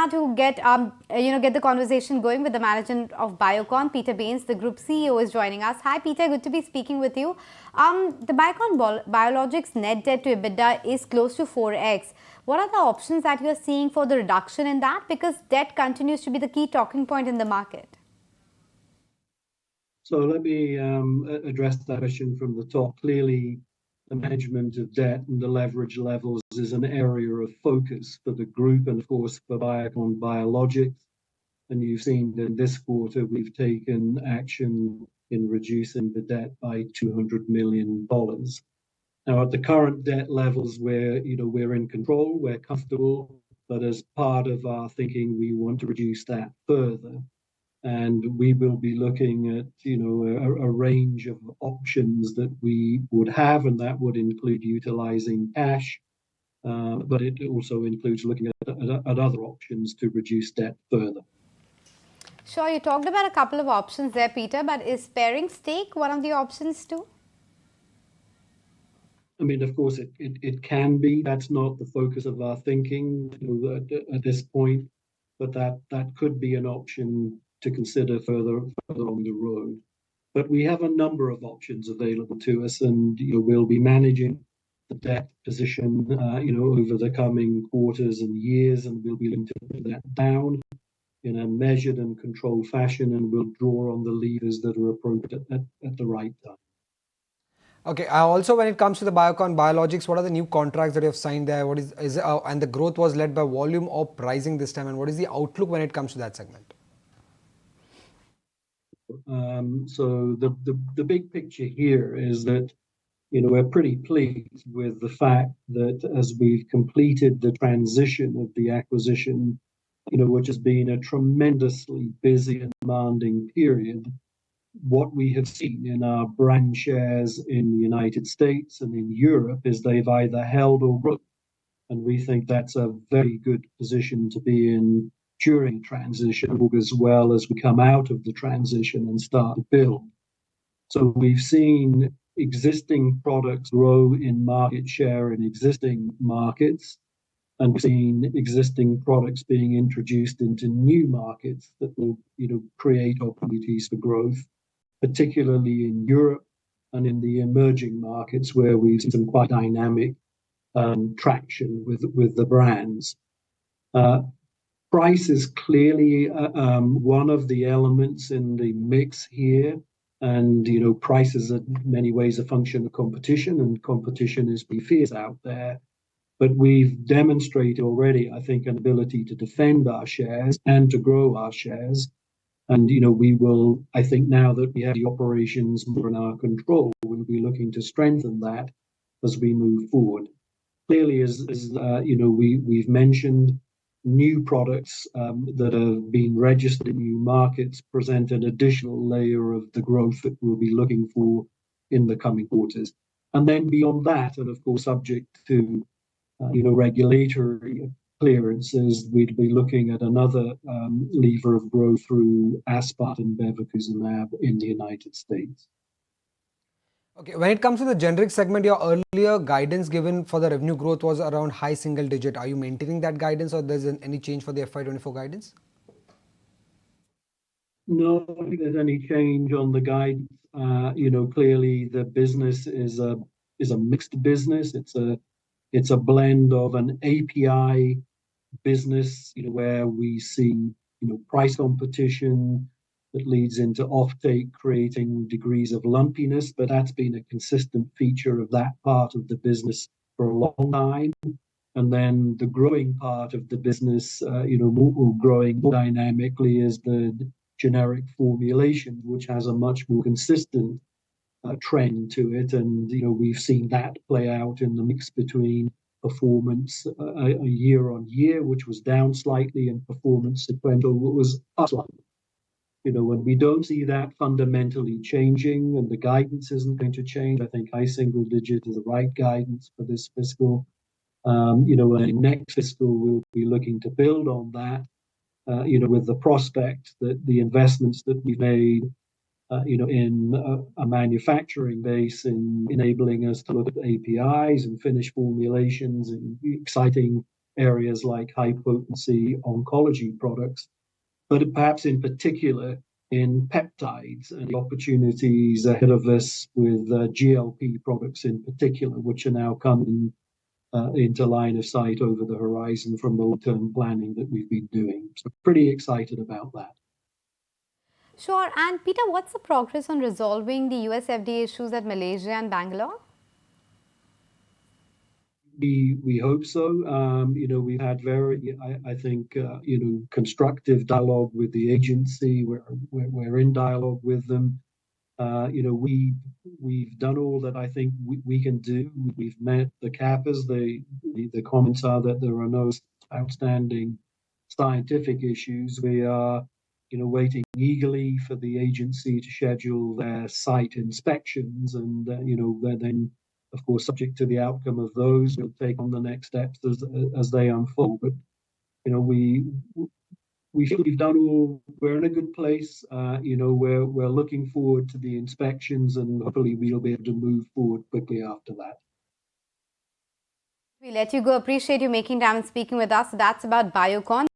now to get the conversation going with the manager of Biocon, Peter Bains, the group CEO, is joining us. Hi, Peter. Good to be speaking with you. The Biocon Biologics net debt to EBITDA is close to 4x. What are the options that you are seeing for the reduction in that? Because debt continues to be the key talking point in the market. So let me address that question from the top. Clearly, the management of debt and the leverage levels is an area of focus for the group and, of course, for Biocon Biologics. And you've seen that this quarter we've taken action in reducing the debt by $200 million. Now, at the current debt levels, we're in control, we're comfortable, but as part of our thinking, we want to reduce that further. And we will be looking at, a range of options that we would have, and that would include utilizing cash, but it also includes looking at other options to reduce debt further. Sure, you talked about a couple of options there, Peter, but is sparing stake one of the options too? I mean, of course, it can be. That's not the focus of our thinking at this point, but that could be an option to consider further on the road. But we have a number of options available to us, and we'll be managing the debt position, over the coming quarters and years, and we'll be looking to put that down in a measured and controlled fashion, and we'll draw on the levers that are appropriate at the right time. Okay. Also, when it comes to the Biocon Biologics, what are the new contracts that you have signed there? What is and the growth was led by volume or pricing this time, and what is the outlook when it comes to that segment? So the big picture here is that we're pretty pleased with the fact that as we've completed the transition of the acquisition, which has been a tremendously busy and demanding period, what we have seen in our brand shares in the United States and in Europe is they've either held or grown. And we think that's a very good position to be in during transition, as well as we come out of the transition and start to build. So we've seen existing products grow in market share in existing markets, and we've seen existing products being introduced into new markets that will, create opportunities for growth, particularly in Europe and in the emerging markets where we've seen some quite dynamic traction with the brands. Price is clearly one of the elements in the mix here. And, price is in many ways a function of competition, and competition is pretty fierce out there. But we've demonstrated already, I think, an ability to defend our shares and to grow our shares. And, we will, I think now that we have the operations more in our control, we'll be looking to strengthen that as we move forward. Clearly, as we've mentioned, new products that have been registered in new markets present an additional layer of the growth that we'll be looking for in the coming quarters. And then beyond that, and of course, subject to regulatory clearances, we'd be looking at another lever of growth through Aspart and bevacizumab in the United States. Okay, when it comes to the generic segment, your earlier guidance given for the revenue growth was around high single digit. Are you maintaining that guidance, or there's any change for the FY24 guidance? No, I don't think there's any change on the guidance. Clearly the business is a mixed business. It's a blend of an API business, where we see, price competition that leads into offtake, creating degrees of lumpiness, but that's been a consistent feature of that part of the business for a long time. And then the growing part of the business, growing more dynamically is the generic formulation, which has a much more consistent trend to it. And, we've seen that play out in the mix between performance a year on year, which was down slightly, and performance sequential, what was up slightly. When we don't see that fundamentally changing and the guidance isn't going to change, I think high single digit is the right guidance for this fiscal. And next fiscal, we'll be looking to build on that, with the prospect that the investments that we've made, in a manufacturing base in enabling us to look at APIs and finished formulations and exciting areas like high potency oncology products, but perhaps in particular in peptides and the opportunities ahead of us with GLP products in particular, which are now coming into line of sight over the horizon from the long-term planning that we've been doing. So pretty excited about that. Sure. And Peter, what's the progress on resolving the US FDA issues at Malaysia and Bangalore? We hope so. We've had very, I think, constructive dialogue with the agency. We're in dialogue with them. We've done all that I think we can do. We've met the CAPAs. The comments are that there are no outstanding scientific issues. We are, waiting eagerly for the agency to schedule their site inspections, and then, of course, subject to the outcome of those, we'll take on the next steps as they unfold. But we feel we've done all. We're in a good place. We're looking forward to the inspections, and hopefully we'll be able to move forward quickly after that. We let you go. Appreciate you making time and speaking with us. That's about Biocon.